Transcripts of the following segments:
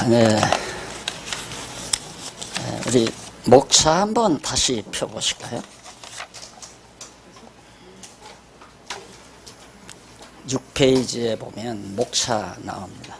네. 우리 목차 한번 다시 펴보실까요? 6페이지에 보면 목차 나옵니다.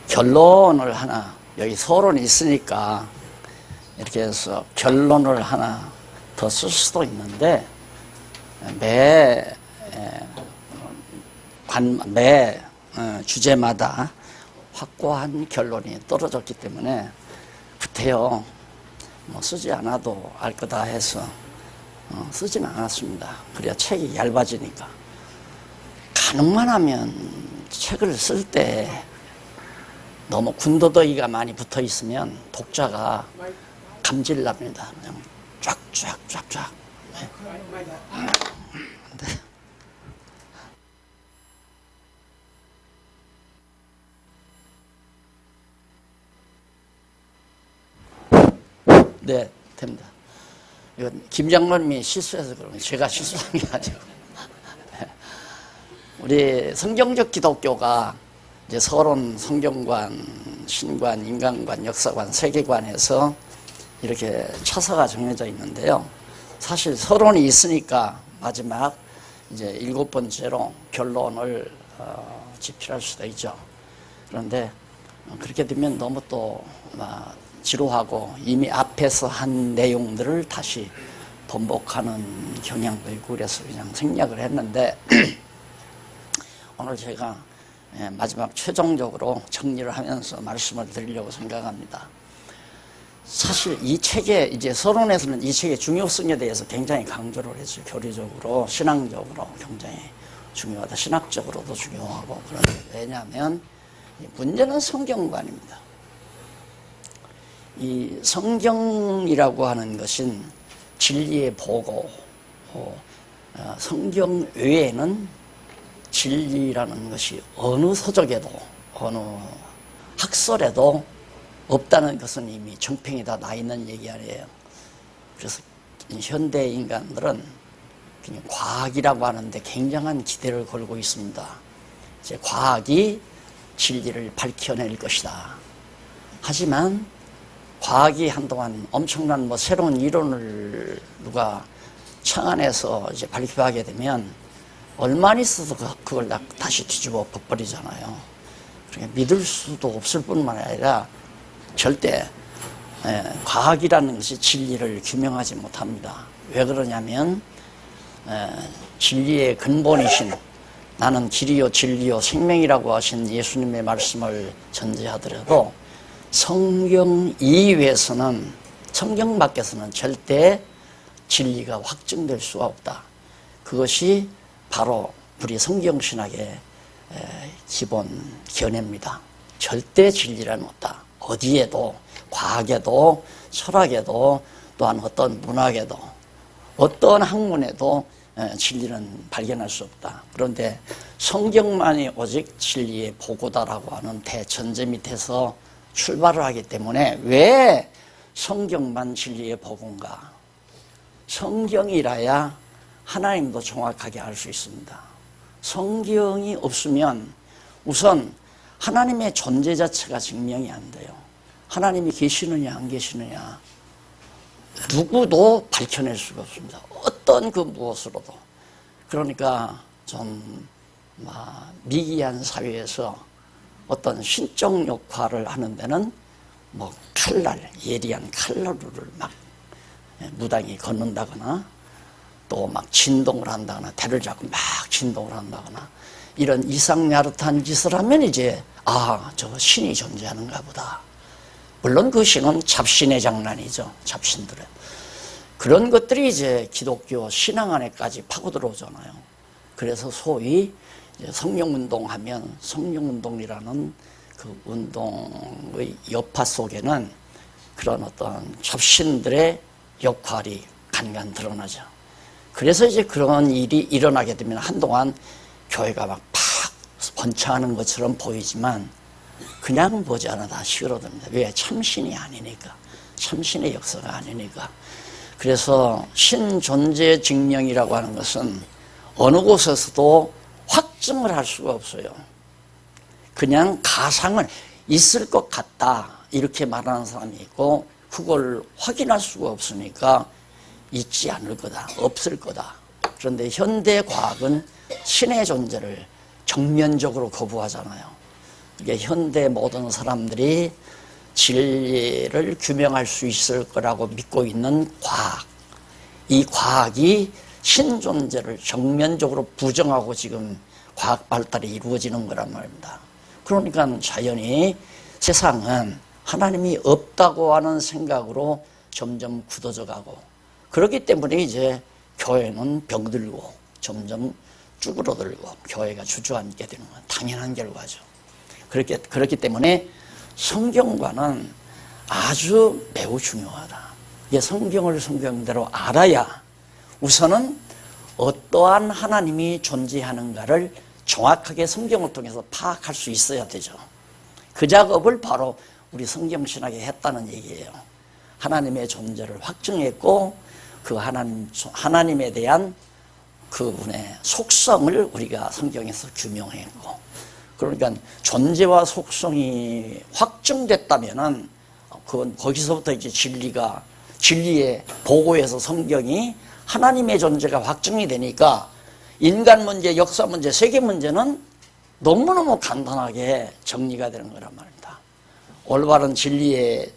결론을 하나, 여기 서론이 있으니까 이렇게 해서 결론을 하나 더 쓸 수도 있는데, 매 주제마다 확고한 결론이 떨어졌기 때문에 구태여 쓰지 않아도 알 거다 해서 쓰지는 않았습니다. 그래야 책이 얇아지니까. 가능만 하면 책을 쓸 때 너무 군더더기가 많이 붙어 있으면 독자가 감질납니다. 그냥 쫙쫙쫙쫙. 네. 네, 됩니다. 이건 김 장로님이 실수해서 그러면 제가 실수한 게 아니고. 우리 성경적 기독교가 이제 서론, 성경관, 신관, 인간관, 역사관, 세계관에서 이렇게 차서가 정해져 있는데요. 사실 서론이 있으니까 마지막 이제 7번째로 결론을 집필할 수도 있죠. 그런데 그렇게 되면 너무 또 지루하고 이미 앞에서 한 내용들을 다시 번복하는 경향도 있고 그래서 그냥 생략을 했는데 오늘 제가 마지막 최종적으로 정리를 하면서 말씀을 드리려고 생각합니다. 사실 이 책에 이제 서론에서는 이 책의 중요성에 대해서 굉장히 강조를 했어요. 교리적으로, 신앙적으로 굉장히 중요하다. 신학적으로도 중요하고. 그런데 왜냐하면 문제는 성경관입니다. 이 성경이라고 하는 것은 진리의 보고, 성경 외에는 진리라는 것이 어느 서적에도 어느 학설에도 없다는 것은 이미 정평이 다 나 있는 얘기 아니에요. 그래서 현대 인간들은 그냥 과학이라고 하는데 굉장한 기대를 걸고 있습니다. 이제 과학이 진리를 밝혀낼 것이다. 하지만 과학이 한동안 엄청난 새로운 이론을 누가 창안해서 이제 발표하게 되면 얼마나 있어도 그걸 다시 뒤집어 버리잖아요. 그러니까 믿을 수도 없을 뿐만 아니라 절대 과학이라는 것이 진리를 규명하지 못합니다. 왜 그러냐면 진리의 근본이신 나는 길이요 진리요 생명이라고 하신 예수님의 말씀을 전제하더라도 성경 이외에서는 성경 밖에서는 절대 진리가 확증될 수가 없다. 그것이 바로 우리 성경신학의 기본 견해입니다. 절대 진리란 없다. 어디에도, 과학에도, 철학에도, 또한 어떤 문학에도, 어떤 학문에도 진리는 발견할 수 없다. 그런데 성경만이 오직 진리의 보고다라고 하는 대전제 밑에서 출발을 하기 때문에 왜 성경만 진리의 보고인가? 성경이라야 하나님도 정확하게 알 수 있습니다. 성경이 없으면 우선 하나님의 존재 자체가 증명이 안 돼요. 하나님이 계시느냐 안 계시느냐 누구도 밝혀낼 수가 없습니다. 어떤 그 무엇으로도. 그러니까 좀 미기한 사회에서 어떤 신적 역할을 하는 데는 칼날, 예리한 칼날을 막 무당이 걷는다거나 또 막 진동을 한다거나 대를 잡고 막 진동을 한다거나 이런 이상야릇한 짓을 하면 이제 저 신이 존재하는가 보다. 물론 그 신은 잡신의 장난이죠. 잡신들은. 그런 것들이 이제 기독교 신앙 안에까지 파고 들어오잖아요. 그래서 소위 성령운동하면 성령운동이라는 그 운동의 여파 속에는 그런 어떤 잡신들의 역할이 간간 드러나죠. 그래서 이제 그런 일이 일어나게 되면 한동안 교회가 막 팍 번창하는 것처럼 보이지만 그냥 보지 않아 다 시끄러듭니다. 왜? 참신이 아니니까. 참신의 역사가 아니니까. 그래서 신존재 증명이라고 하는 것은 어느 곳에서도 확증을 할 수가 없어요. 그냥 가상을 있을 것 같다 이렇게 말하는 사람이 있고 그걸 확인할 수가 없으니까 있지 않을 거다, 없을 거다. 그런데 현대 과학은 신의 존재를 정면적으로 거부하잖아요. 이게 현대 모든 사람들이 진리를 규명할 수 있을 거라고 믿고 있는 과학. 이 과학이 신 존재를 정면적으로 부정하고 지금 과학 발달이 이루어지는 거란 말입니다. 그러니까 자연히 세상은 하나님이 없다고 하는 생각으로 점점 굳어져 가고 그렇기 때문에 이제 교회는 병들고 점점 쭈그러들고 교회가 주저앉게 되는 건 당연한 결과죠. 그렇기 때문에 성경과는 아주 매우 중요하다. 이게 성경을 성경대로 알아야 우선은 어떠한 하나님이 존재하는가를 정확하게 성경을 통해서 파악할 수 있어야 되죠. 그 작업을 바로 우리 성경신학이 했다는 얘기예요. 하나님의 존재를 확증했고 그 하나님에 대한 그분의 속성을 우리가 성경에서 규명했고 그러니까 존재와 속성이 확증됐다면은 그건 거기서부터 이제 진리의 보고에서 성경이 하나님의 존재가 확증이 되니까 인간 문제, 역사 문제, 세계 문제는 너무너무 간단하게 정리가 되는 거란 말입니다. 올바른 진리의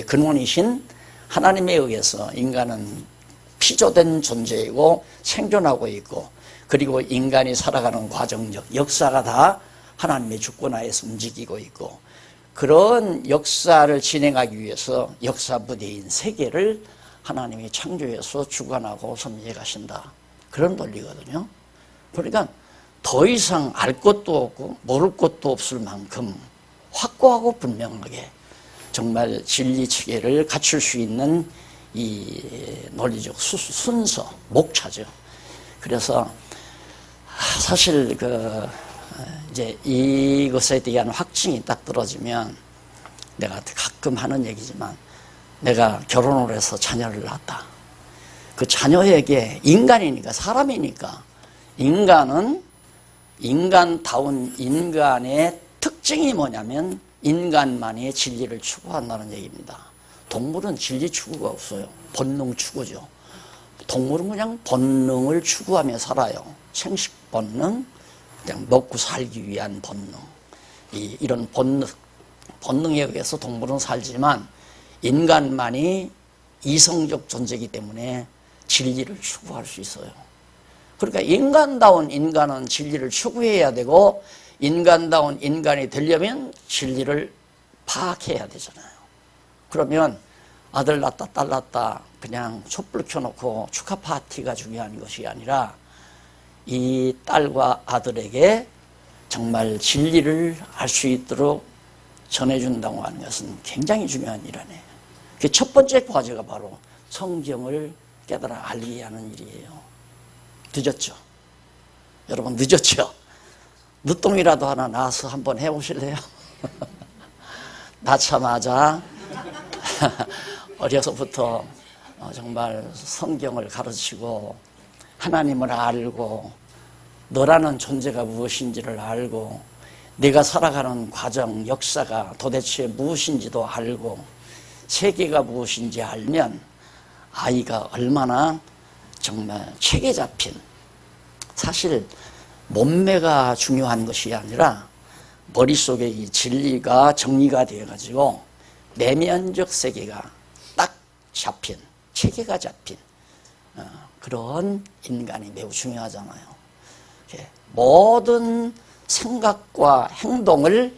근원이신 하나님에 의해서 인간은 피조된 존재이고 생존하고 있고 그리고 인간이 살아가는 과정적 역사가 다 하나님의 주권하에서 움직이고 있고 그런 역사를 진행하기 위해서 역사 무대인 세계를 하나님이 창조해서 주관하고 섭리해 가신다. 그런 논리거든요. 그러니까 더 이상 알 것도 없고 모를 것도 없을 만큼 확고하고 분명하게 정말 진리 체계를 갖출 수 있는 이 논리적 순서, 목차죠. 그래서 사실 이제 이것에 대한 확증이 딱 떨어지면 내가 가끔 하는 얘기지만 내가 결혼을 해서 자녀를 낳았다. 그 자녀에게 인간이니까 사람이니까 인간은 인간다운 인간의 특징이 뭐냐면 인간만이 진리를 추구한다는 얘기입니다. 동물은 진리 추구가 없어요. 본능 추구죠. 동물은 그냥 본능을 추구하며 살아요. 생식 본능, 그냥 먹고 살기 위한 본능. 이런 본능에 의해서 동물은 살지만 인간만이 이성적 존재이기 때문에 진리를 추구할 수 있어요. 그러니까 인간다운 인간은 진리를 추구해야 되고 인간다운 인간이 되려면 진리를 파악해야 되잖아요. 그러면 아들 낳았다 딸 낳았다 그냥 촛불 켜놓고 축하 파티가 중요한 것이 아니라 이 딸과 아들에게 정말 진리를 알 수 있도록 전해준다고 하는 것은 굉장히 중요한 일 아니에요. 그 첫 번째 과제가 바로 성경을 깨달아 알게 하는 일이에요. 늦었죠? 여러분 늦었죠? 늦동이라도 하나 나와서 한번 해보실래요? 낳자마자 어려서부터 정말 성경을 가르치고 하나님을 알고 너라는 존재가 무엇인지를 알고 내가 살아가는 과정, 역사가 도대체 무엇인지도 알고 세계가 무엇인지 알면 아이가 얼마나 정말 책에 잡힌 사실 몸매가 중요한 것이 아니라 머릿속에 이 진리가 정리가 되어가지고 내면적 세계가 딱 잡힌 체계가 잡힌 그런 인간이 매우 중요하잖아요. 모든 생각과 행동을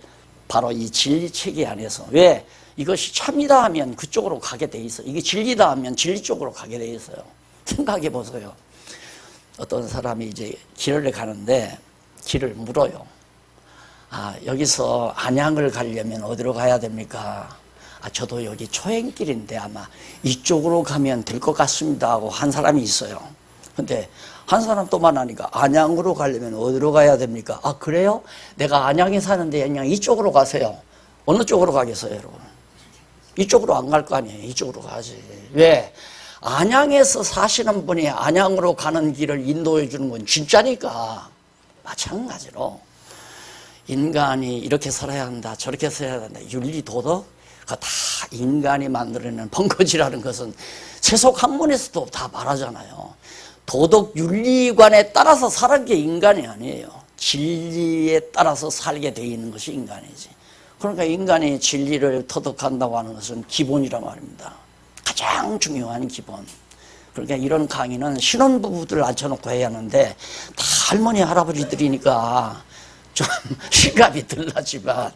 바로 이 진리체계 안에서, 왜? 이것이 참이다 하면 그쪽으로 가게 돼 있어요. 이게 진리다 하면 진리 쪽으로 가게 돼 있어요. 생각해 보세요. 어떤 사람이 이제 길을 가는데 길을 물어요. 아, 여기서 안양을 가려면 어디로 가야 됩니까? 아, 저도 여기 초행길인데 아마 이쪽으로 가면 될 것 같습니다 하고 한 사람이 있어요. 근데 한 사람 또 만나니까 안양으로 가려면 어디로 가야 됩니까? 아, 그래요? 내가 안양에 사는데 그냥 이쪽으로 가세요. 어느 쪽으로 가겠어요, 여러분? 이쪽으로 안 갈 거 아니에요. 이쪽으로 가지. 왜? 안양에서 사시는 분이 안양으로 가는 길을 인도해 주는 건 진짜니까. 마찬가지로 인간이 이렇게 살아야 한다, 저렇게 살아야 한다, 윤리, 도덕, 그거 다 인간이 만들어낸 벙커지라는 것은 세속 학문에서도 다 말하잖아요. 도덕 윤리관에 따라서 사는 게 인간이 아니에요. 진리에 따라서 살게 돼 있는 것이 인간이지. 그러니까 인간이 진리를 터득한다고 하는 것은 기본이란 말입니다. 가장 중요한 기본. 그러니까 이런 강의는 신혼부부들 앉혀놓고 해야 하는데 다 할머니 할아버지들이니까 좀 실감이 덜 나지만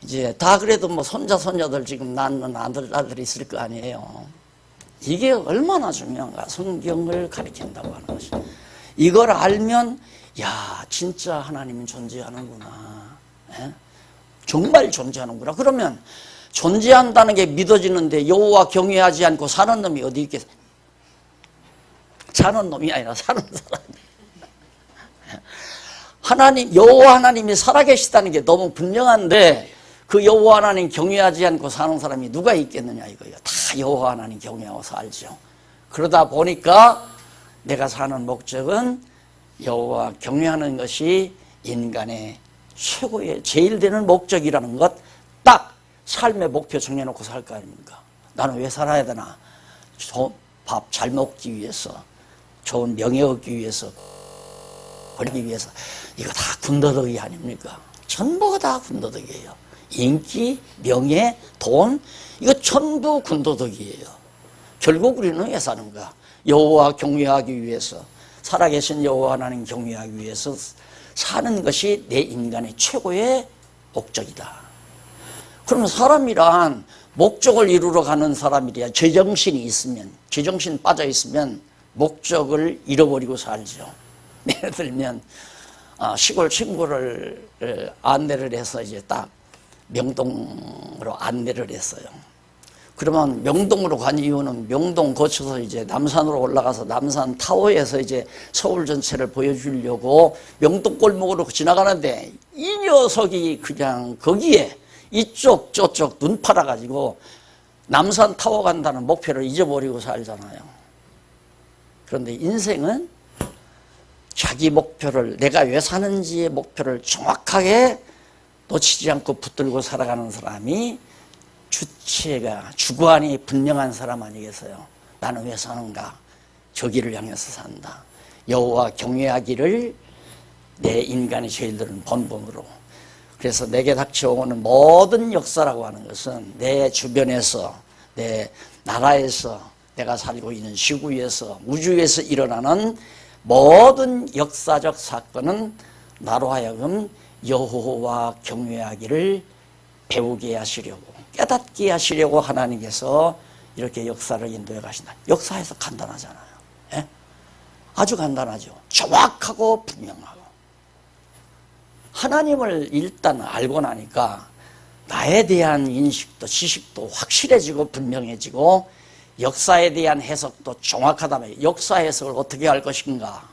이제 다 그래도 뭐 손자 손녀들 지금 낳는 아들이 있을 거 아니에요. 이게 얼마나 중요한가. 성경을 가리킨다고 하는 것이. 이걸 알면 야, 진짜 하나님은 존재하는구나. 예? 정말 존재하는구나. 그러면 존재한다는 게 믿어지는데 여호와 경외하지 않고 사는 놈이 어디 있겠어요? 사는 놈이 아니라 사는 사람이. 하나님, 여호와 하나님이 살아계시다는 게 너무 분명한데 그 여호와 하나님 경외하지 않고 사는 사람이 누가 있겠느냐 이거예요. 다 여호와 하나님 경외하고 살죠. 그러다 보니까 내가 사는 목적은 여호와 경외하는 것이 인간의 최고의 제일 되는 목적이라는 것, 딱 삶의 목표 정해놓고 살 거 아닙니까? 나는 왜 살아야 되나? 좋은 밥 잘 먹기 위해서, 좋은 명예 얻기 위해서, 버리기 위해서. 이거 다 군더더기 아닙니까? 전부가 다 군더더기예요. 인기, 명예, 돈, 이거 전부 군더더기예요. 결국 우리는 왜 사는가? 여호와 경외하기 위해서, 살아계신 여호와 하나님 경외하기 위해서 사는 것이 내 인간의 최고의 목적이다. 그러면 사람이란 목적을 이루러 가는 사람이래야 제정신이 있으면, 제정신 빠져 있으면 목적을 잃어버리고 살죠. 예를 들면 시골 친구를 안내를 해서 이제 딱 명동으로 안내를 했어요. 그러면 명동으로 간 이유는 명동 거쳐서 이제 남산으로 올라가서 남산 타워에서 이제 서울 전체를 보여주려고 명동 골목으로 지나가는데 이 녀석이 그냥 거기에 이쪽 저쪽 눈 팔아가지고 남산 타워 간다는 목표를 잊어버리고 살잖아요. 그런데 인생은 자기 목표를, 내가 왜 사는지의 목표를 정확하게 놓치지 않고 붙들고 살아가는 사람이 주체가, 주관이 분명한 사람 아니겠어요? 나는 왜 사는가? 저기를 향해서 산다. 여호와 경외하기를 내 인간의 죄들은 본분으로. 그래서 내게 닥쳐오는 모든 역사라고 하는 것은 내 주변에서, 내 나라에서, 내가 살고 있는 지구에서, 우주에서 일어나는 모든 역사적 사건은 나로 하여금 여호와 경외하기를 배우게 하시려고, 깨닫게 하시려고 하나님께서 이렇게 역사를 인도해 가신다. 역사에서 간단하잖아요. 예? 아주 간단하죠. 정확하고 분명하고. 하나님을 일단 알고 나니까 나에 대한 인식도 지식도 확실해지고 분명해지고 역사에 대한 해석도 정확하다면 역사 해석을 어떻게 할 것인가.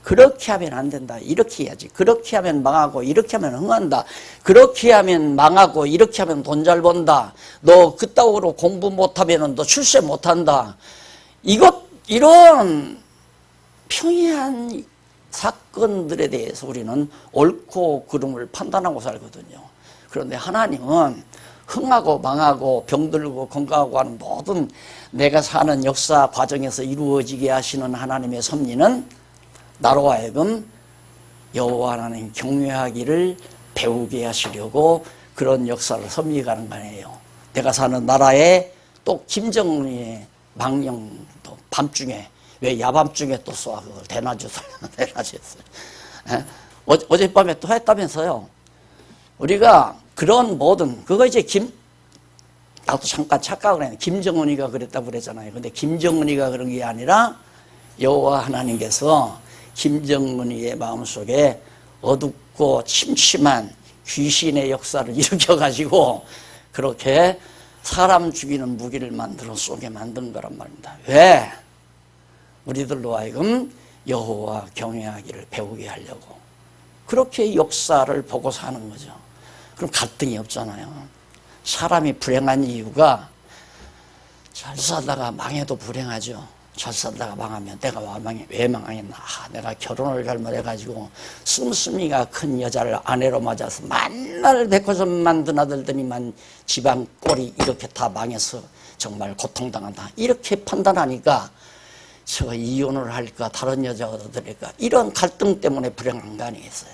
그렇게 하면 안 된다. 이렇게 해야지. 그렇게 하면 망하고 이렇게 하면 흥한다. 그렇게 하면 망하고 이렇게 하면 돈 잘 번다. 너 그따구로 공부 못하면 너 출세 못한다. 이런 평이한 사건들에 대해서 우리는 옳고 그름을 판단하고 살거든요. 그런데 하나님은 흥하고 망하고 병들고 건강하고 하는 모든 내가 사는 역사 과정에서 이루어지게 하시는 하나님의 섭리는 나로 하여금 여호와 하나님 경외하기를 배우게 하시려고 그런 역사를 섭리가는 거 아니에요. 내가 사는 나라에 또 김정은이 망령도 밤중에 왜 야밤중에 또 쏘아 그걸 대낮에서 어젯밤에 또 했다면서요. 우리가 그런 모든 그거 이제 나도 잠깐 착각을 했는데 김정은이가 그랬다고 그랬잖아요. 근데 김정은이가 그런 게 아니라 여호와 하나님께서 김정은이의 마음속에 어둡고 침침한 귀신의 역사를 일으켜가지고 그렇게 사람 죽이는 무기를 만들어 쏘게 만든 거란 말입니다. 왜? 우리들로 하여금 여호와 경외하기를 배우게 하려고. 그렇게 역사를 보고 사는 거죠. 그럼 갈등이 없잖아요. 사람이 불행한 이유가 잘 살다가 망해도 불행하죠. 잘 살다가 망하면 내가 왜 망했나. 내가 결혼을 잘못해가지고 씀씀이가 큰 여자를 아내로 맞아서 만날 백호점만 드나들더니만 집안 꼴이 이렇게 다 망해서 정말 고통당한다. 이렇게 판단하니까 저 이혼을 할까 다른 여자가 얻어들일까 이런 갈등 때문에 불행한 거 아니겠어요.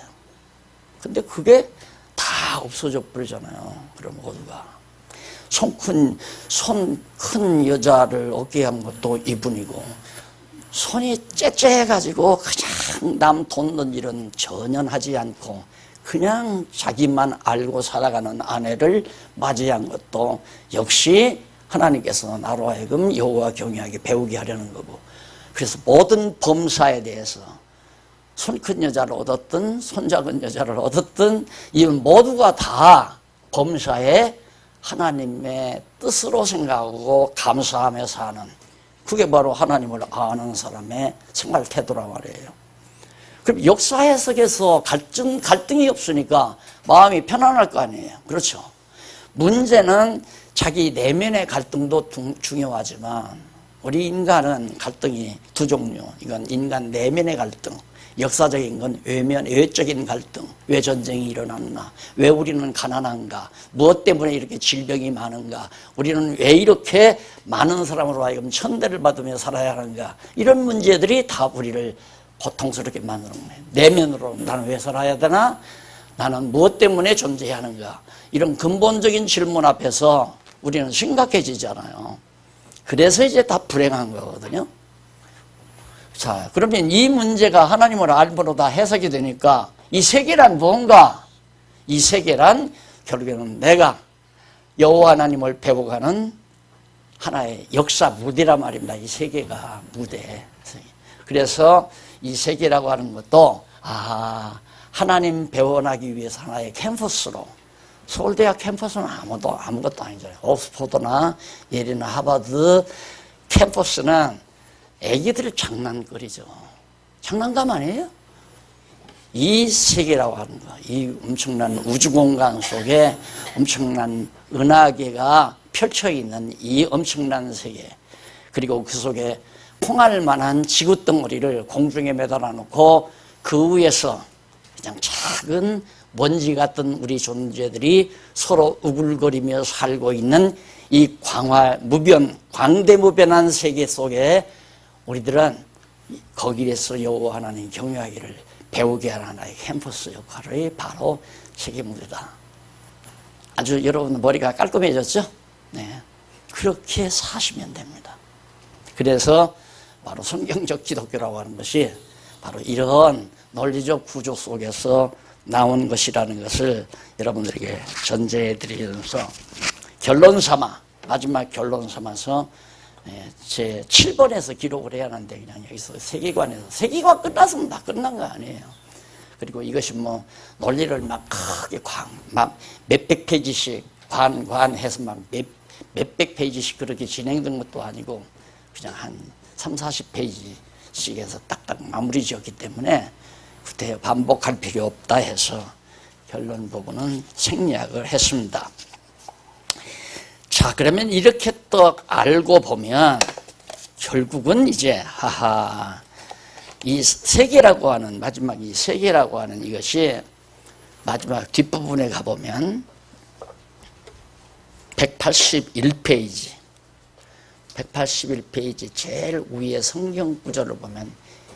근데 그게 다 없어져 버리잖아요. 그럼 모두가 손 큰 여자를 얻게 한 것도 이분이고 손이 째째해가지고 그냥 남 돕는 일은 전혀 하지 않고 그냥 자기만 알고 살아가는 아내를 맞이한 것도 역시 하나님께서 나로 하여금 여호와 경외하게 배우게 하려는 거고. 그래서 모든 범사에 대해서 손 큰 여자를 얻었든 손 작은 여자를 얻었든 이건 모두가 다 범사에 하나님의 뜻으로 생각하고 감사하며 사는 그게 바로 하나님을 아는 사람의 생활 태도란 말이에요. 그럼 역사 해석에서 갈등이 없으니까 마음이 편안할 거 아니에요. 그렇죠. 문제는 자기 내면의 갈등도 중요하지만 우리 인간은 갈등이 두 종류. 이건 인간 내면의 갈등. 역사적인 건 외적인 갈등. 왜 전쟁이 일어났나? 왜 우리는 가난한가? 무엇 때문에 이렇게 질병이 많은가? 우리는 왜 이렇게 많은 사람으로 하여금 천대를 받으며 살아야 하는가? 이런 문제들이 다 우리를 고통스럽게 만드는 거예요. 내면으로 나는 왜 살아야 되나? 나는 무엇 때문에 존재해야 하는가? 이런 근본적인 질문 앞에서 우리는 심각해지잖아요. 그래서 이제 다 불행한 거거든요. 자, 그러면 이 문제가 하나님을 알므로 다 해석이 되니까 이 세계란 뭔가? 이 세계란 결국에는 내가 여호와 하나님을 배워가는 하나의 역사 무대란 말입니다. 이 세계가 무대. 그래서 이 세계라고 하는 것도 하나님 배워나기 위해서 하나의 캠퍼스로 서울대학 캠퍼스는 아무것도 아니잖아요. 옥스포드나 예리나 하버드 캠퍼스는 애기들 장난거리죠. 장난감 아니에요? 이 세계라고 하는 거, 이 엄청난 우주공간 속에 엄청난 은하계가 펼쳐있는 이 엄청난 세계, 그리고 그 속에 콩알 만한 지구덩어리를 공중에 매달아 놓고 그 위에서 그냥 작은 먼지 같은 우리 존재들이 서로 우글거리며 살고 있는 이 광대무변한 세계 속에 우리들은 거기에서 여호와 하나님 경외하기를 배우게 하는 하나의 캠퍼스 역할이 바로 세계무대다. 아주 여러분 머리가 깔끔해졌죠? 네, 그렇게 사시면 됩니다. 그래서 바로 성경적 기독교라고 하는 것이 바로 이런 논리적 구조 속에서 나온 것이라는 것을 여러분들에게 전제해 드리면서 마지막 결론 삼아서 제 7번에서 기록을 해야 하는데 그냥 여기서 세계관 끝났습니다. 끝난 거 아니에요. 그리고 이것이 뭐 논리를 막 크게 막 몇백 페이지씩 관해서 막 몇백 페이지씩 그렇게 진행된 것도 아니고 그냥 한 30-40페이지씩 해서 딱딱 마무리 지었기 때문에 그때 반복할 필요 없다 해서 결론 부분은 생략을 했습니다. 자, 그러면 이렇게 또 알고 보면 결국은 이제 이 세계라고 하는 마지막 이 세계라고 하는 이것이 마지막 뒷부분에 가보면 181페이지 제일 위에 성경 구절을 보면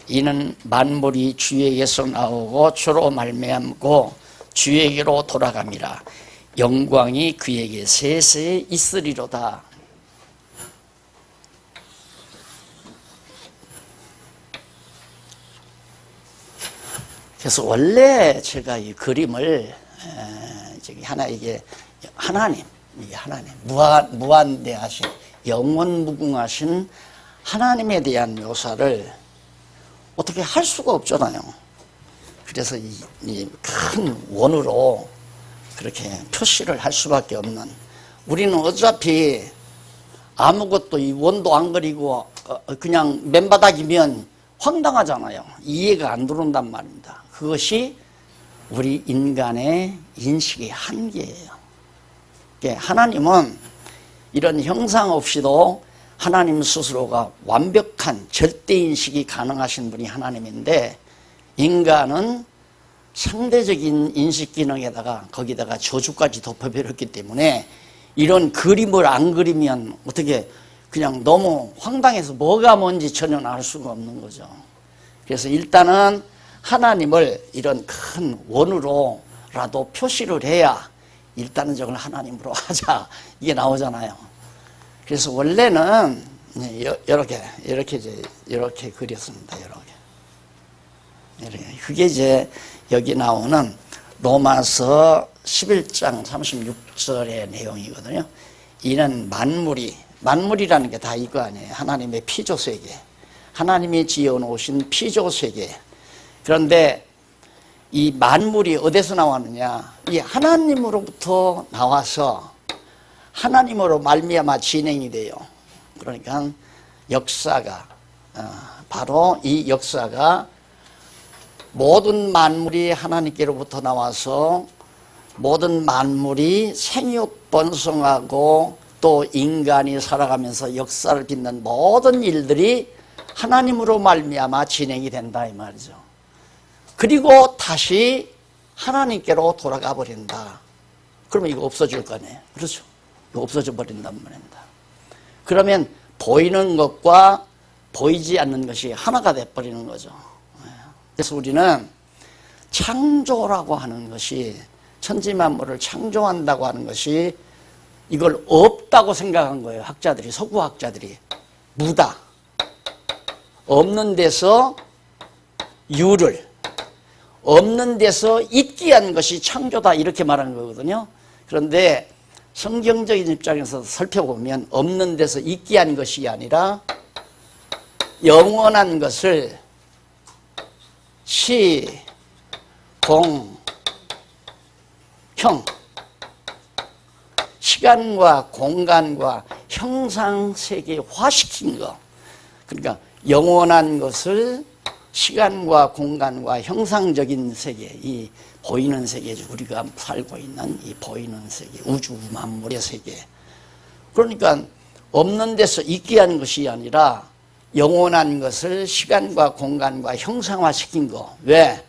이는 만물이 주에게서 나오고 주로 말미암고 주에게로 돌아갑니다. 영광이 그에게 세세에 있으리로다. 그래서 원래 제가 이 그림을 저기 하나 이게 하나님, 이게 하나님 무한대하신 영원무궁하신 하나님에 대한 묘사를 어떻게 할 수가 없잖아요. 그래서 이 큰 원으로 그렇게 표시를 할 수밖에 없는, 우리는 어차피 아무것도 이 원도 안 그리고 그냥 맨바닥이면 황당하잖아요. 이해가 안 들어온단 말입니다. 그것이 우리 인간의 인식의 한계예요. 하나님은 이런 형상 없이도 하나님 스스로가 완벽한 절대인식이 가능하신 분이 하나님인데, 인간은 상대적인 인식 기능에다가 거기다가 저주까지 덮어버렸기 때문에 이런 그림을 안 그리면 어떻게 그냥 너무 황당해서 뭐가 뭔지 전혀 알 수가 없는 거죠. 그래서 일단은 하나님을 이런 큰 원으로라도 표시를 해야 일단은 저걸 하나님으로 하자, 이게 나오잖아요. 그래서 원래는 이렇게 그렸습니다. 이렇게. 그게 이제 여기 나오는 로마서 11장 36절의 내용이거든요. 이는 만물이라는 게 다 이거 아니에요. 하나님의 피조세계, 하나님이 지어놓으신 피조세계. 그런데 이 만물이 어디서 나왔느냐, 이 하나님으로부터 나와서 하나님으로 말미암아 진행이 돼요. 그러니까 역사가 바로 이 역사가 모든 만물이 하나님께로부터 나와서 모든 만물이 생육 번성하고 또 인간이 살아가면서 역사를 빚는 모든 일들이 하나님으로 말미암아 진행이 된다 이 말이죠. 그리고 다시 하나님께로 돌아가 버린다. 그러면 이거 없어질 거네요. 그렇죠? 이거 없어져 버린단 말입니다. 그러면 보이는 것과 보이지 않는 것이 하나가 돼버리는 거죠. 그래서 우리는 창조라고 하는 것이, 천지만물을 창조한다고 하는 것이 이걸 없다고 생각한 거예요. 학자들이, 서구학자들이. 무다. 없는 데서 유를, 없는 데서 있게 한 것이 창조다, 이렇게 말하는 거거든요. 그런데 성경적인 입장에서 살펴보면 없는 데서 있게 한 것이 아니라 영원한 것을 시, 공, 형, 시간과 공간과 형상세계화시킨 거. 그러니까 영원한 것을 시간과 공간과 형상적인 세계, 이 보이는 세계죠. 우리가 살고 있는 이 보이는 세계, 우주 만물의 세계. 그러니까 없는 데서 있게 한 것이 아니라 영원한 것을 시간과 공간과 형상화시킨 거. 왜?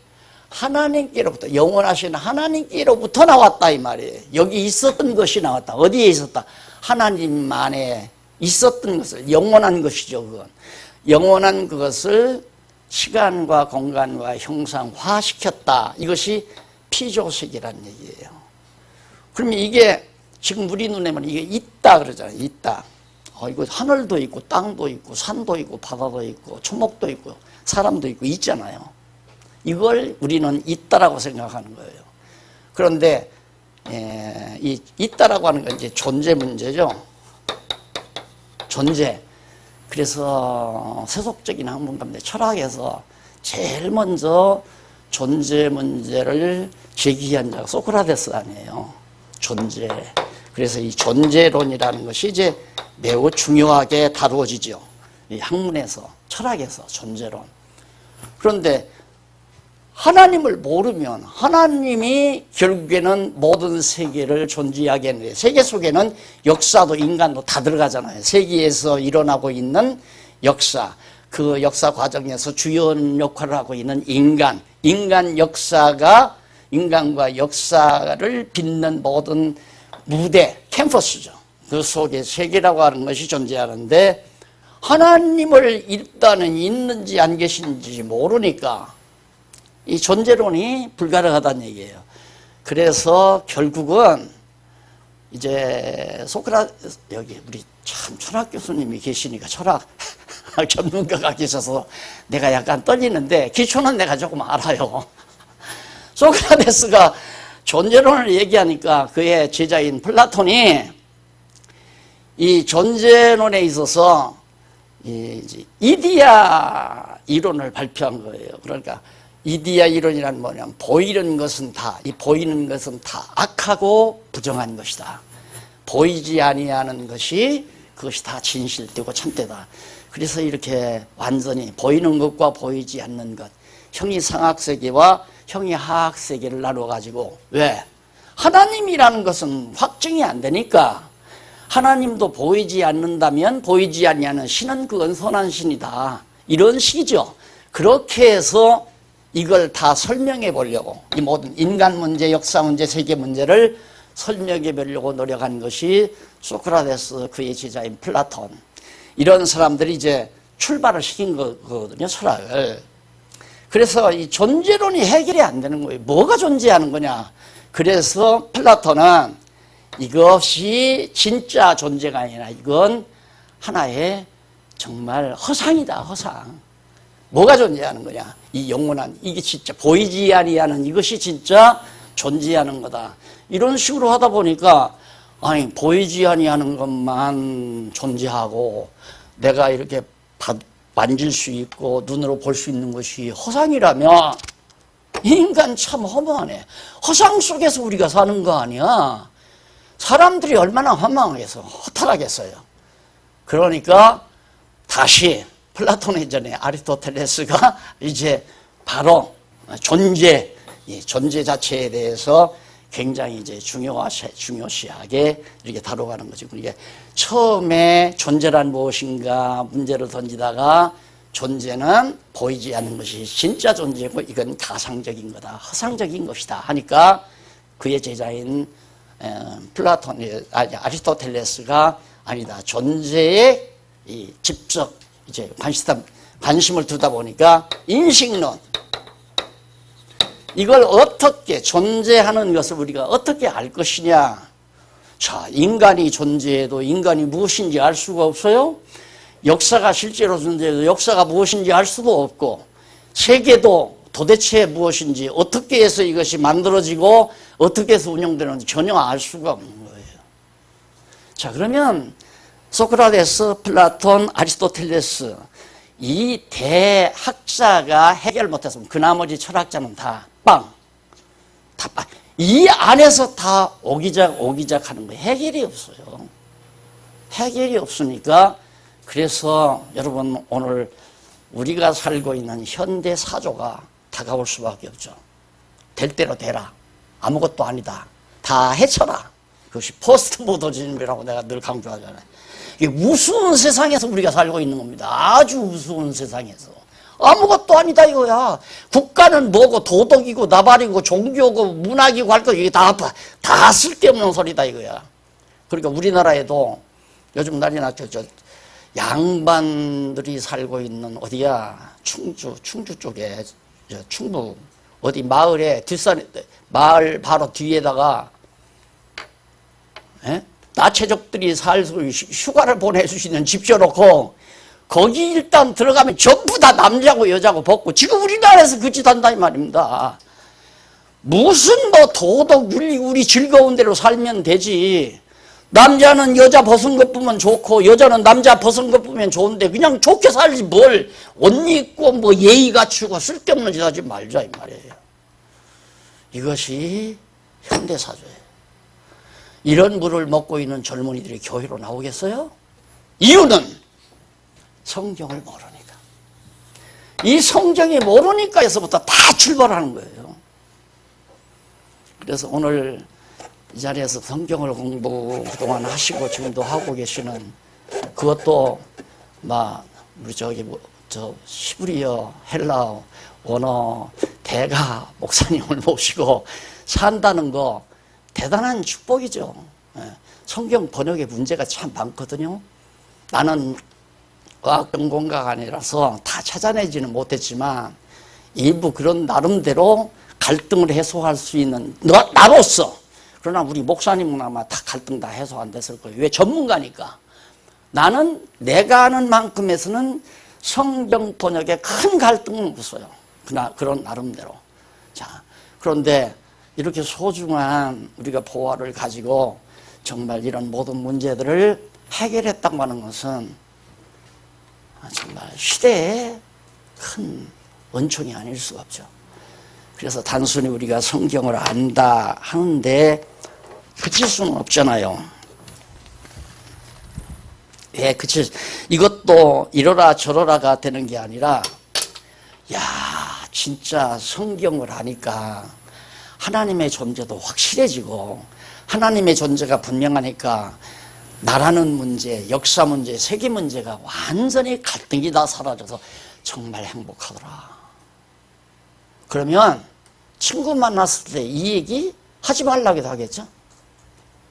하나님께로부터, 영원하신 하나님께로부터 나왔다 이 말이에요. 여기 있었던 것이 나왔다. 어디에 있었다? 하나님 안에 있었던 것을, 영원한 것이죠. 그건 영원한 그것을 시간과 공간과 형상화시켰다. 이것이 피조세계라는 얘기예요. 그러면 이게 지금 우리 눈에만 이게 있다 그러잖아요. 있다. 이거 하늘도 있고 땅도 있고 산도 있고 바다도 있고 초목도 있고 사람도 있고 있잖아요. 이걸 우리는 있다라고 생각하는 거예요. 그런데 이 있다라고 하는 건 이제 존재 문제죠. 존재. 그래서 세속적인 학문 가운데 철학에서 제일 먼저 존재 문제를 제기한 자가 소크라테스 아니에요. 존재. 그래서 이 존재론이라는 것이 이제 매우 중요하게 다루어지죠. 이 학문에서, 철학에서 존재론. 그런데 하나님을 모르면 하나님이 결국에는 모든 세계를 존재하게 하는데, 세계 속에는 역사도 인간도 다 들어가잖아요. 세계에서 일어나고 있는 역사, 그 역사 과정에서 주요 역할을 하고 있는 인간 역사가, 인간과 역사를 빚는 모든 무대, 캠퍼스죠. 그 속에 세계라고 하는 것이 존재하는데, 하나님을 일단은 있는지 안 계신지 모르니까 이 존재론이 불가능하다는 얘기예요. 그래서 결국은 이제 여기 우리 참 철학 교수님이 계시니까, 철학 전문가가 계셔서 내가 약간 떨리는데 기초는 내가 조금 알아요. 소크라테스가 존재론을 얘기하니까 그의 제자인 플라톤이 이 존재론에 있어서 이디야 이론을 발표한 거예요. 그러니까 이디야 이론이란 뭐냐면 보이는 것은 이 보이는 것은 다 악하고 부정한 것이다. 보이지 아니하는 것이 그것이 다 진실되고 참되다. 그래서 이렇게 완전히 보이는 것과 보이지 않는 것, 형이 상하세계와 형이 하하세계를 나눠가지고, 왜? 하나님이라는 것은 확증이 안 되니까 하나님도 보이지 않는다면 보이지 아니하는 신은 그건 선한 신이다. 이런 식이죠. 그렇게 해서 이걸 다 설명해 보려고, 이 모든 인간 문제, 역사 문제, 세계 문제를 설명해 보려고 노력한 것이 소크라테스, 그의 제자인 플라톤, 이런 사람들이 이제 출발을 시킨 거거든요, 철학을. 그래서 이 존재론이 해결이 안 되는 거예요. 뭐가 존재하는 거냐. 그래서 플라톤은 이것이 진짜 존재가 아니라 이건 하나의 정말 허상이다, 허상. 뭐가 존재하는 거냐. 이 영원한, 이게 진짜 보이지 아니하는 이것이 진짜 존재하는 거다. 이런 식으로 하다 보니까, 아니, 보이지 아니하는 것만 존재하고 내가 이렇게 만질 수 있고 눈으로 볼 수 있는 것이 허상이라면 인간 참 허무하네. 허상 속에서 우리가 사는 거 아니야. 사람들이 얼마나 허망하겠어, 허탈하겠어요. 그러니까 다시 플라톤의 전에 아리스토텔레스가 이제 바로 존재 자체에 대해서 굉장히 이제 중요시하게 이렇게 다뤄가는 거죠. 이게 처음에 존재란 무엇인가 문제를 던지다가 존재는 보이지 않는 것이 진짜 존재고 이건 가상적인 거다, 허상적인 것이다 하니까 그의 제자인 아리스토텔레스가 아니다, 존재에 이 직접 이제 관심을 두다 보니까 인식론, 이걸 어떻게 존재하는 것을 우리가 어떻게 알 것이냐. 자, 인간이 존재해도 인간이 무엇인지 알 수가 없어요. 역사가 실제로 존재해도 역사가 무엇인지 알 수도 없고, 세계도 도대체 무엇인지, 어떻게 해서 이것이 만들어지고 어떻게 해서 운영되는지 전혀 알 수가 없는 거예요. 자, 그러면 소크라테스, 플라톤, 아리스토텔레스, 이 대학자가 해결 못했으면 그 나머지 철학자는 다 빵. 이 안에서 다 오기작 하는 거예요. 해결이 없어요. 해결이 없으니까, 그래서 여러분 오늘 우리가 살고 있는 현대 사조가 다가올 수밖에 없죠. 될 대로 되라. 아무것도 아니다. 다 해쳐라. 그것이 포스트 모더니즘이라고 내가 늘 강조하잖아요. 이게 우스운 세상에서 우리가 살고 있는 겁니다. 아주 우스운 세상에서. 아무것도 아니다 이거야. 국가는 뭐고 도덕이고 나발이고 종교고 문학이고 할 거 이게 다 쓸데없는 소리다 이거야. 그러니까 우리나라에도 요즘 난리 났죠. 양반들이 살고 있는 어디야, 충주 쪽에, 충북 어디 마을에 마을 바로 뒤에다가 나체족들이 살고 휴가를 보내주시는 집 줘놓고 거기 일단 들어가면 전부 다 남자고 여자고 벗고, 지금 우리나라에서 그 짓 한다 이 말입니다. 무슨 뭐 도덕 윤리 우리 즐거운 대로 살면 되지. 남자는 여자 벗은 것 보면 좋고 여자는 남자 벗은 것 보면 좋은데 그냥 좋게 살지 뭘 옷 입고 뭐 예의 갖추고 쓸데없는 짓 하지 말자 이 말이에요. 이것이 현대사조예요. 이런 물을 먹고 있는 젊은이들이 교회로 나오겠어요? 이유는 성경을 모르니까. 이 성경이 모르니까에서부터 다 출발하는 거예요. 그래서 오늘 이 자리에서 성경을 공부 그동안 하시고 지금도 하고 계시는, 그것도 우리 히브리어, 헬라어, 원어 대가 목사님을 모시고 산다는 거 대단한 축복이죠. 성경 번역에 문제가 참 많거든요. 나는 과학 전공가가 아니라서 다 찾아내지는 못했지만 일부 그런 나름대로 갈등을 해소할 수 있는 나로서, 그러나 우리 목사님은 아마 다 갈등 다 해소 안 됐을 거예요. 왜? 전문가니까. 나는 내가 아는 만큼에서는 성경 번역에 큰 갈등은 없어요. 그런 나름대로. 자, 그런데 이렇게 소중한 우리가 보화를 가지고 정말 이런 모든 문제들을 해결했다고 하는 것은 정말 시대의 큰 은총이 아닐 수가 없죠. 그래서 단순히 우리가 성경을 안다 하는데 그칠 수는 없잖아요. 예, 그치. 이것도 이러라 저러라가 되는 게 아니라, 야, 진짜 성경을 하니까 하나님의 존재도 확실해지고, 하나님의 존재가 분명하니까 나라는 문제, 역사 문제, 세계 문제가 완전히 갈등이 다 사라져서 정말 행복하더라. 그러면 친구 만났을 때 이 얘기 하지 말라기도 하겠죠?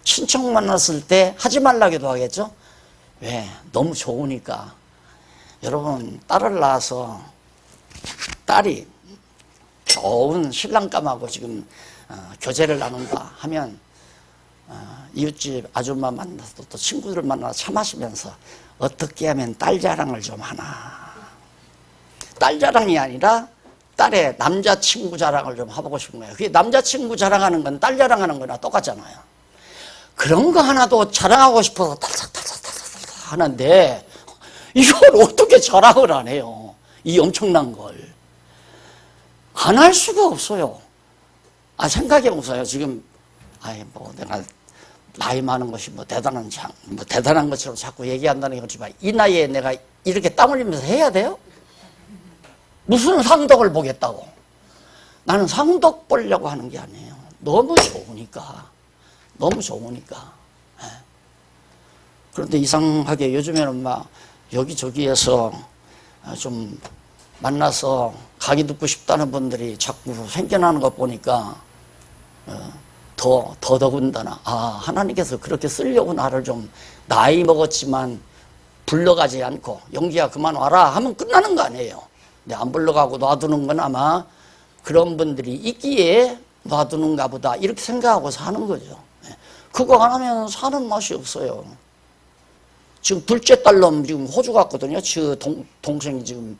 친척 만났을 때 하지 말라기도 하겠죠? 왜? 너무 좋으니까. 여러분, 딸을 낳아서 딸이 좋은 신랑감하고 지금 교제를 나눈다 하면 이웃집 아줌마 만나서 또 친구들 만나서 차 마시면서 어떻게 하면 딸 자랑을 좀 하나. 딸 자랑이 아니라 딸의 남자친구 자랑을 좀 해보고 싶은 거예요. 그게 남자친구 자랑하는 건 딸 자랑하는 거나 똑같잖아요. 그런 거 하나도 자랑하고 싶어서 탈삭탈삭탈삭 하는데 이걸 어떻게 자랑을 안 해요? 이 엄청난 걸. 안 할 수가 없어요. 생각해보세요. 지금, 내가 나이 많은 것이 대단한 것처럼 자꾸 얘기한다는 거지만 이 나이에 내가 이렇게 땀 흘리면서 해야 돼요? 무슨 상덕을 보겠다고. 나는 상덕 보려고 하는 게 아니에요. 너무 좋으니까. 너무 좋으니까. 그런데 이상하게 요즘에는 여기저기에서 좀 만나서 강의 듣고 싶다는 분들이 자꾸 생겨나는 것 보니까 더더군다나 하나님께서 그렇게 쓰려고 나를 좀 나이 먹었지만 불러가지 않고 영기야 그만 와라 하면 끝나는 거 아니에요. 근데 안 불러가고 놔두는 건 아마 그런 분들이 있기에 놔두는가 보다 이렇게 생각하고 사는 거죠. 그거 안 하면 사는 맛이 없어요. 지금 둘째 딸놈 지금 호주 갔거든요. 저 동생이 지금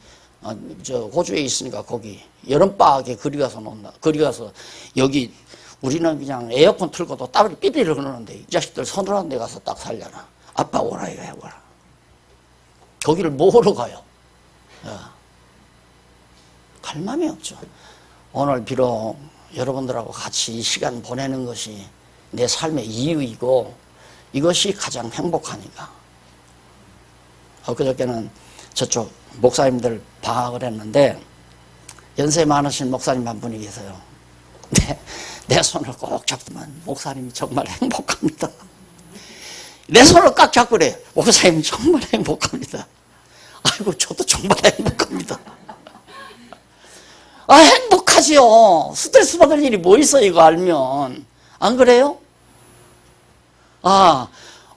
저 호주에 있으니까 거기 여름방학에 거리 가서 논다. 거리 가서 여기 우리는 그냥 에어컨 틀고도 땀을 삐삐를 흐르는데 이 자식들 서늘한 데 가서 딱 살려나. 아빠 오라 이거 해보라. 거기를 뭐하러 가요? 갈 맘이 없죠. 오늘 비록 여러분들하고 같이 이 시간 보내는 것이 내 삶의 이유이고 이것이 가장 행복하니까. 엊그저께는 저쪽 목사님들 방학을 했는데 연세 많으신 목사님 한 분이 계세요. 내 손을 꼭 잡더만 목사님이 정말 행복합니다. 내 손을 꽉 잡고 그래. 목사님 정말 행복합니다. 아이고 저도 정말 행복합니다. 행복하지요. 스트레스 받을 일이 뭐 있어 이거 알면. 안 그래요?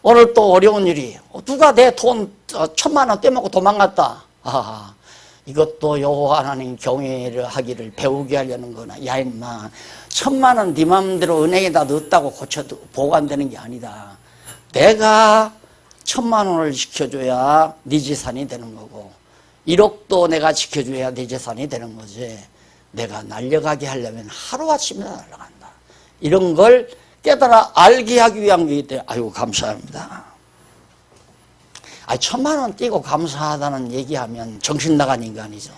오늘 또 어려운 일이 누가 내 돈 1,000만 원 떼먹고 도망갔다. 이것도 여호와 하나님 경외를 하기를 배우게 하려는 거나. 야 임마 1,000만 원 네 맘대로 은행에다 넣었다고 고쳐도 보관되는 게 아니다. 내가 1,000만 원을 지켜줘야 네 재산이 되는 거고 1억도 내가 지켜줘야 네 재산이 되는 거지. 내가 날려가게 하려면 하루아침에 날아간다. 이런 걸 깨달아 알게 하기 위한 거기 때문에 아이고 감사합니다. 1,000만 원 떼고 감사하다는 얘기하면 정신 나간 인간이죠.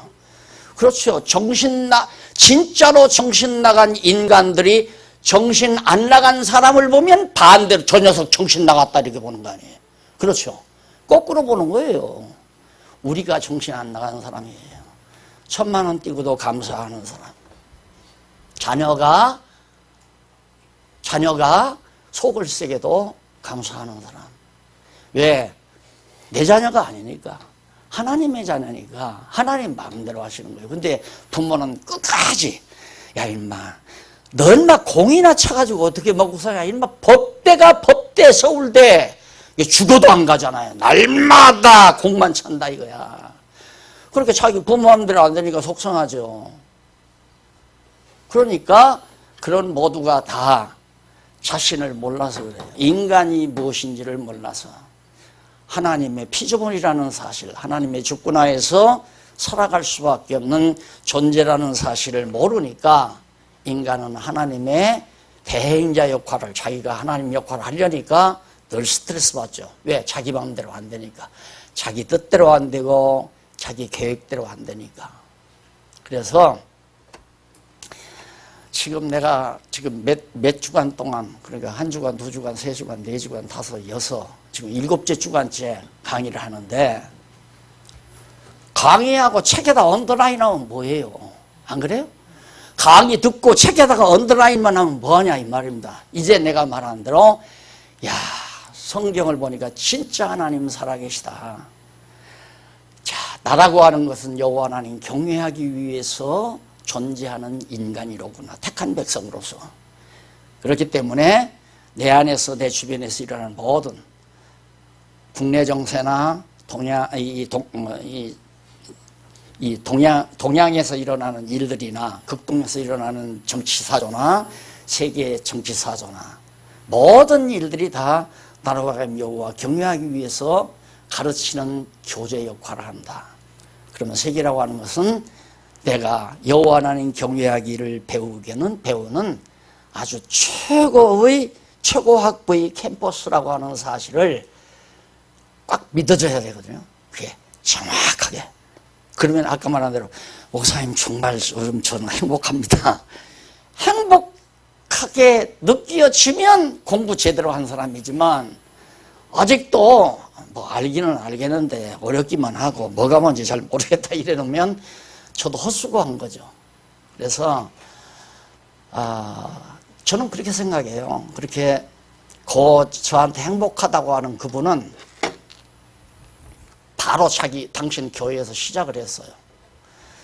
그렇죠. 진짜로 정신 나간 인간들이 정신 안 나간 사람을 보면 반대로 저 녀석 정신 나갔다 이렇게 보는 거 아니에요. 그렇죠. 거꾸로 보는 거예요. 우리가 정신 안 나간 사람이에요. 1,000만 원 떼고도 감사하는 사람. 자녀가 속을 세게도 감사하는 사람. 왜? 내 자녀가 아니니까. 하나님의 자녀니까 하나님 마음대로 하시는 거예요. 근데 부모는 끝까지 야 임마 너 인마 공이나 차가지고 어떻게 먹고 사냐. 인마 법대가 법대 서울대 죽어도 안 가잖아요. 날마다 공만 찬다 이거야. 그렇게 자기 부모 마음대로 안 되니까 속상하죠. 그러니까 그런 모두가 다 자신을 몰라서 그래요. 인간이 무엇인지를 몰라서. 하나님의 피조물이라는 사실, 하나님의 주권하에서 살아갈 수밖에 없는 존재라는 사실을 모르니까 인간은 하나님의 대행자 역할을, 자기가 하나님 역할을 하려니까 늘 스트레스 받죠. 왜? 자기 마음대로 안 되니까. 자기 뜻대로 안 되고 자기 계획대로 안 되니까. 그래서 지금 내가 몇 주간 동안, 그러니까 한 주간, 두 주간, 세 주간, 네 주간, 다섯, 여섯, 지금 7째 주간째 강의를 하는데, 강의하고 책에다 언더라인 하면 뭐예요? 안 그래요? 강의 듣고 책에다가 언더라인만 하면 뭐하냐 이 말입니다. 이제 내가 말한 대로, 야, 성경을 보니까 진짜 하나님 살아계시다. 자, 나라고 하는 것은 여호와 하나님 경외하기 위해서 존재하는 인간이로구나. 택한 백성으로서. 그렇기 때문에 내 안에서, 내 주변에서 일어나는 모든 국내 정세나 동양에서 일어나는 일들이나 극동에서 일어나는 정치사조나 세계 정치사조나 모든 일들이 다 나라와 하나님 여호와 경외하기 위해서 가르치는 교재 역할을 한다. 그러면 세계라고 하는 것은 내가 여호와 하나님 경외하기를 배우는 아주 최고 학부의 캠퍼스라고 하는 사실을 꽉 믿어줘야 되거든요. 그게 정확하게. 그러면 아까 말한 대로 목사님 정말 요즘 저는 행복합니다. 행복하게 느껴지면 공부 제대로 한 사람이지만 아직도 뭐 알기는 알겠는데 어렵기만 하고 뭐가 뭔지 잘 모르겠다 이래놓으면 저도 헛수고한 거죠. 그래서 저는 그렇게 생각해요. 그렇게 저한테 행복하다고 하는 그분은 바로 당신 교회에서 시작을 했어요.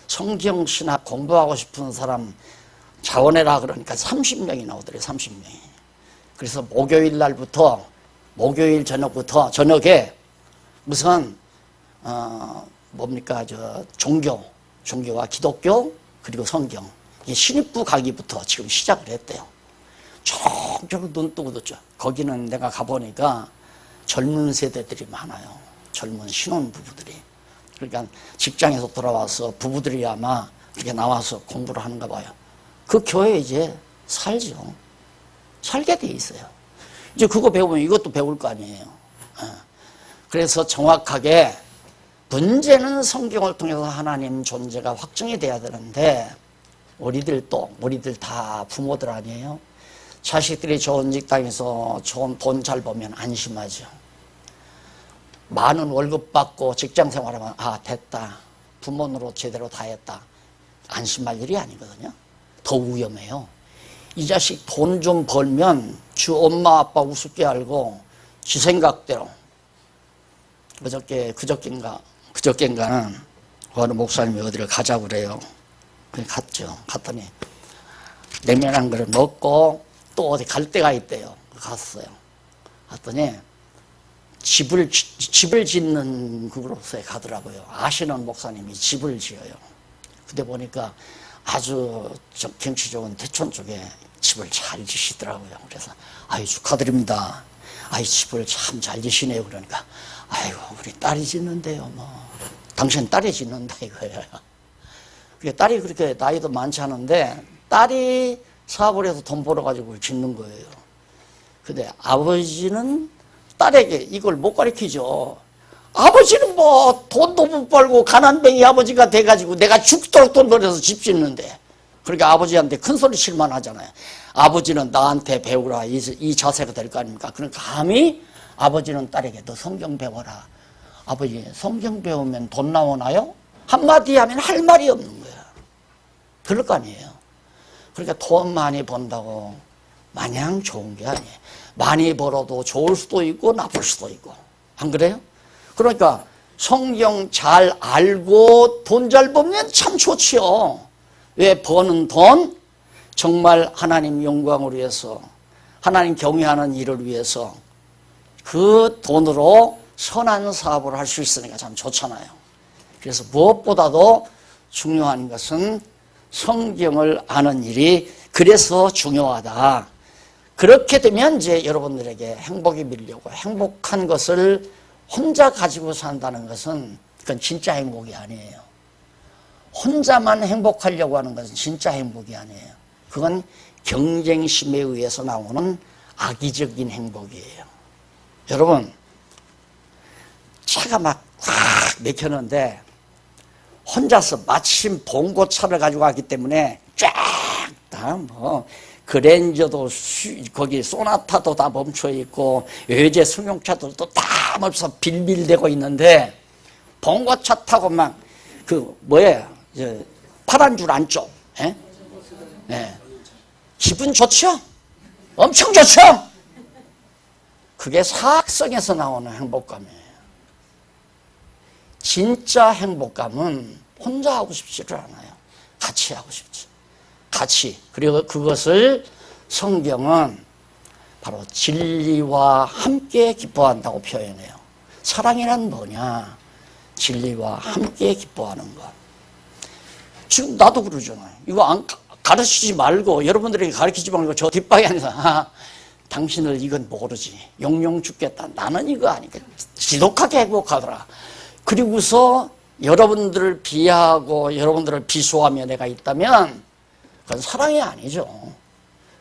성경 신학 공부하고 싶은 사람 자원해라 그러니까 30명이 나오더래요. 30명이. 그래서 목요일 날부터, 목요일 저녁부터, 저녁에 무슨 종교와 기독교 그리고 성경 이게 신입부 강의부터 지금 시작을 했대요. 종종 눈 뜨고 듣죠. 거기는 내가 가보니까 젊은 세대들이 많아요. 젊은 신혼부부들이. 그러니까 직장에서 돌아와서 부부들이 아마 이렇게 나와서 공부를 하는가 봐요. 그 교회에 이제 살죠. 살게 돼 있어요. 이제 그거 배우면 이것도 배울 거 아니에요. 그래서 정확하게 문제는 성경을 통해서 하나님 존재가 확증이 돼야 되는데 우리들 다 부모들 아니에요? 자식들이 좋은 직장에서 좋은 돈 잘 벌면 안심하죠. 많은 월급 받고 직장 생활하면 됐다. 부모 노릇 제대로 다 했다. 안심할 일이 아니거든요. 더 위험해요. 이 자식 돈 좀 벌면 주 엄마 아빠 우습게 알고 지 생각대로 그저께인가는 어느 목사님이 어디를 가자고 그래요. 그냥 갔죠. 갔더니 냉면 한 그릇 먹고 또 어디 갈 데가 있대요. 갔어요. 갔더니 집을 짓는 그곳에 가더라고요. 아시는 목사님이 집을 지어요. 근데 보니까 아주 경치 좋은 대촌 쪽에 집을 잘 지시더라고요. 그래서 축하드립니다. 집을 참 잘 지시네요. 그러니까 우리 딸이 짓는데요. 당신 딸이 짓는다 이거예요. 딸이 그렇게 나이도 많지 않은데 딸이 사업을 해서 돈 벌어가지고 짓는 거예요. 근데 아버지는 딸에게 이걸 못 가르치죠. 아버지는 돈도 못 벌고 가난뱅이 아버지가 돼가지고 내가 죽도록 돈 벌어서 집 짓는데 그러니까 아버지한테 큰 소리 칠만 하잖아요. 아버지는 나한테 배우라 이 자세가 될 거 아닙니까? 그러니까 감히 아버지는 딸에게 너 성경 배워라. 아버지 성경 배우면 돈 나오나요? 한마디 하면 할 말이 없는 거야. 그럴 거 아니에요. 그러니까 돈 많이 번다고 마냥 좋은 게 아니에요. 많이 벌어도 좋을 수도 있고 나쁠 수도 있고. 안 그래요? 그러니까 성경 잘 알고 돈 잘 벌면 참 좋지요. 왜? 버는 돈 정말 하나님 영광을 위해서 하나님 경외하는 일을 위해서 그 돈으로 선한 사업을 할 수 있으니까 참 좋잖아요. 그래서 무엇보다도 중요한 것은 성경을 아는 일이 그래서 중요하다. 그렇게 되면 이제 여러분들에게 행복이 밀려고 행복한 것을 혼자 가지고 산다는 것은 그건 진짜 행복이 아니에요. 혼자만 행복하려고 하는 것은 진짜 행복이 아니에요. 그건 경쟁심에 의해서 나오는 악의적인 행복이에요. 여러분, 차가 막 막히는데 혼자서 마침 봉고차를 가지고 왔기 때문에 쫙 다 뭐 그랜저도 거기 소나타도 다 멈춰 있고 외제 승용차들도 다 멈춰서 빌빌대고 있는데 봉고차 타고 막 그 뭐예요? 파란 줄 안쪽. 예? 예. 기분 좋죠? 엄청 좋죠? 그게 사악성에서 나오는 행복감이에요. 진짜 행복감은 혼자 하고 싶지를 않아요. 같이 하고 싶죠. 같이. 그리고 그것을 성경은 바로 진리와 함께 기뻐한다고 표현해요. 사랑이란 뭐냐? 진리와 함께 기뻐하는 것. 지금 나도 그러잖아요. 이거 가르치지 말고, 여러분들에게 가르치지 말고 저 뒷방에 앉아서 당신을 이건 모르지. 용용 죽겠다. 나는 이거 아니까. 지독하게 행복하더라. 그리고서 여러분들을 비하하고 여러분들을 비수하며 내가 있다면 그건 사랑이 아니죠.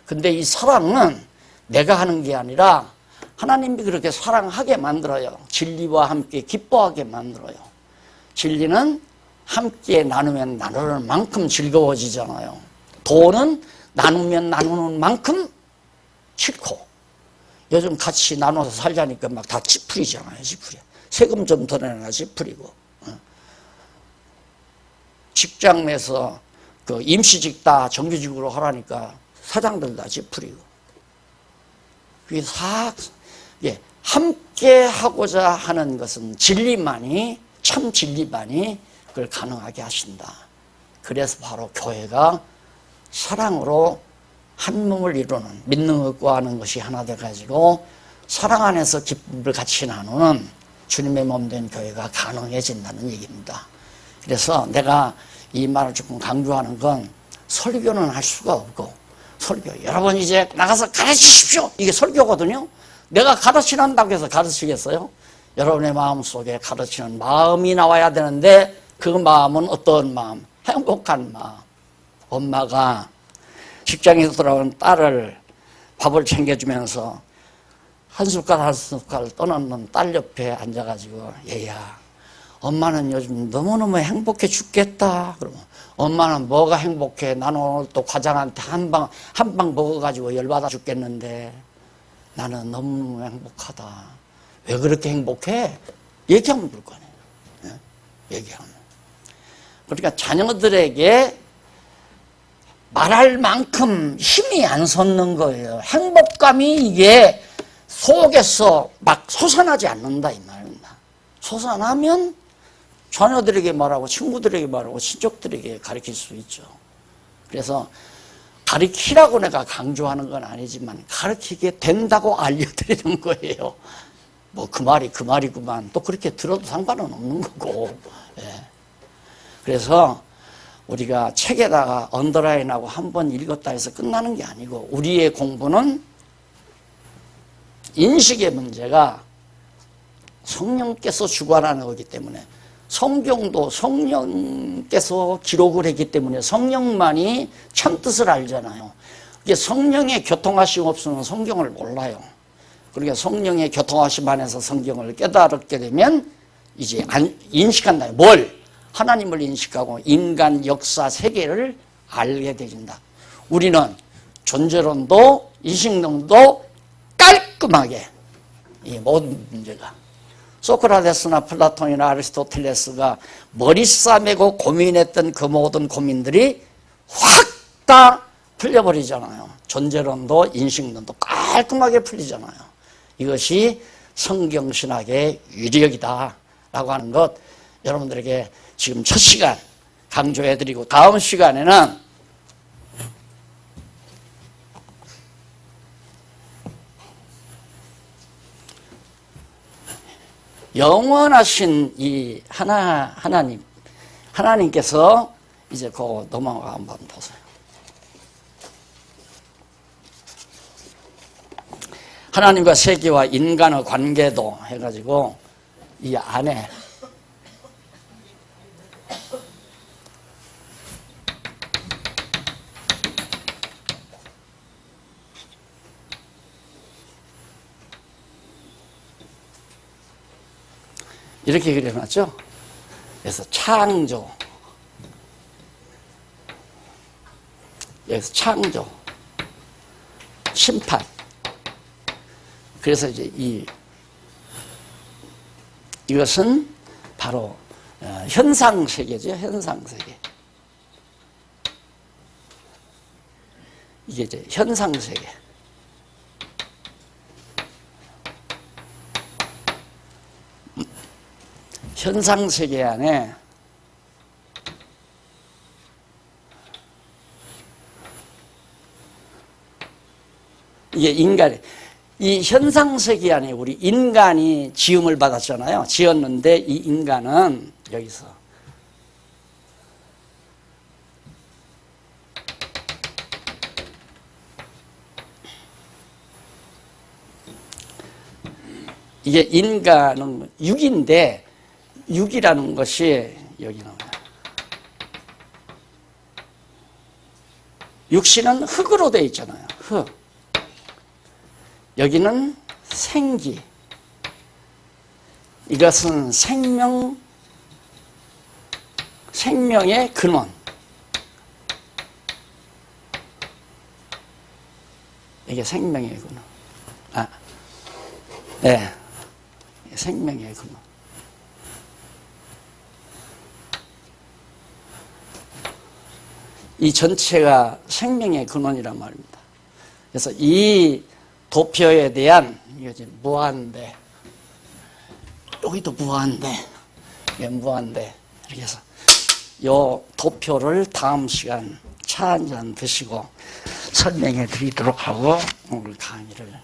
근데 이 사랑은 내가 하는 게 아니라 하나님이 그렇게 사랑하게 만들어요. 진리와 함께 기뻐하게 만들어요. 진리는 함께 나누면 나누는 만큼 즐거워지잖아요. 돈은 나누면 나누는 만큼 싫고, 요즘 같이 나눠서 살자니까 막 다 찌푸리잖아요. 찌푸리. 세금 좀 더 내놔 찌푸리고. 직장 내서 그 임시직 다 정규직으로 하라니까 사장들 다 찌푸리고. 그게 함께 하고자 하는 것은 진리만이, 참 진리만이 그걸 가능하게 하신다. 그래서 바로 교회가 사랑으로 한 몸을 이루는, 믿는 것과 하는 것이 하나 돼가지고 사랑 안에서 기쁨을 같이 나누는 주님의 몸된 교회가 가능해진다는 얘기입니다. 그래서 내가 이 말을 조금 강조하는 건 설교는 할 수가 없고, 설교 여러분 이제 나가서 가르치십시오, 이게 설교거든요. 내가 가르치는다고 해서 가르치겠어요? 여러분의 마음속에 가르치는 마음이 나와야 되는데, 그 마음은 어떤 마음? 행복한 마음. 엄마가 직장에서 돌아온 딸을 밥을 챙겨주면서 한 숟갈 한 숟갈 떠넣는 딸 옆에 앉아가지고, 얘야, 엄마는 요즘 너무너무 행복해 죽겠다. 그러면 엄마는 뭐가 행복해? 나는 오늘 또 과장한테 한 방 먹어가지고 열받아 죽겠는데 나는 너무너무 행복하다. 왜 그렇게 행복해? 얘기하면 될 거 아니에요. 네? 얘기하면. 그러니까 자녀들에게 말할 만큼 힘이 안 솟는 거예요. 행복감이 이게 속에서 막 솟아나지 않는다 이 말입니다. 솟아나면 자녀들에게 말하고 친구들에게 말하고 친척들에게 가르칠 수 있죠. 그래서 가르치라고 내가 강조하는 건 아니지만 가르치게 된다고 알려드리는 거예요. 뭐 그 말이 그 말이구만. 또 그렇게 들어도 상관은 없는 거고. 예. 그래서 우리가 책에다가 언더라인하고 한 번 읽었다 해서 끝나는 게 아니고, 우리의 공부는 인식의 문제가 성령께서 주관하는 거기 때문에, 성경도 성령께서 기록을 했기 때문에 성령만이 참뜻을 알잖아요. 이게 성령의 교통하심 없으면 성경을 몰라요. 그러니까 성령의 교통하심 안에서 성경을 깨달게 되면 이제 인식한다. 뭘? 하나님을 인식하고 인간 역사 세계를 알게 되진다. 우리는 존재론도 인식론도 깔끔하게, 이 모든 문제가, 소크라테스나 플라톤이나 아리스토텔레스가 머리 싸매고 고민했던 그 모든 고민들이 확 다 풀려버리잖아요. 존재론도 인식론도 깔끔하게 풀리잖아요. 이것이 성경신학의 위력이다 라고 하는 것, 여러분들에게 지금 첫 시간 강조해드리고, 다음 시간에는 영원하신 이 하나님께서 이제 그 넘어가 한번 보세요. 하나님과 세계와 인간의 관계도 해가지고 이 안에 이렇게 그려놨죠. 그래서 창조, 여기서 창조, 심판. 그래서 이제 이것은 바로 현상세계죠. 현상세계. 이게 이제 현상세계. 현상세계 안에 이게 인간이, 이 현상세계 안에 우리 인간이 지음을 받았잖아요. 지었는데 이 인간은 여기서 이게 인간은 육인데, 육이라는 것이 여기 나와요. 육신은 흙으로 되어 있잖아요. 흙. 여기는 생기. 이것은 생명의 근원. 이게 생명의 근원. 네. 생명의 근원. 이 전체가 생명의 근원이란 말입니다. 그래서 이 도표에 대한, 이거 지금 무한대, 여기도 무한대, 이게 무한대. 이렇게 해서 이 도표를 다음 시간 차 한잔 드시고 설명해 드리도록 하고 오늘 강의를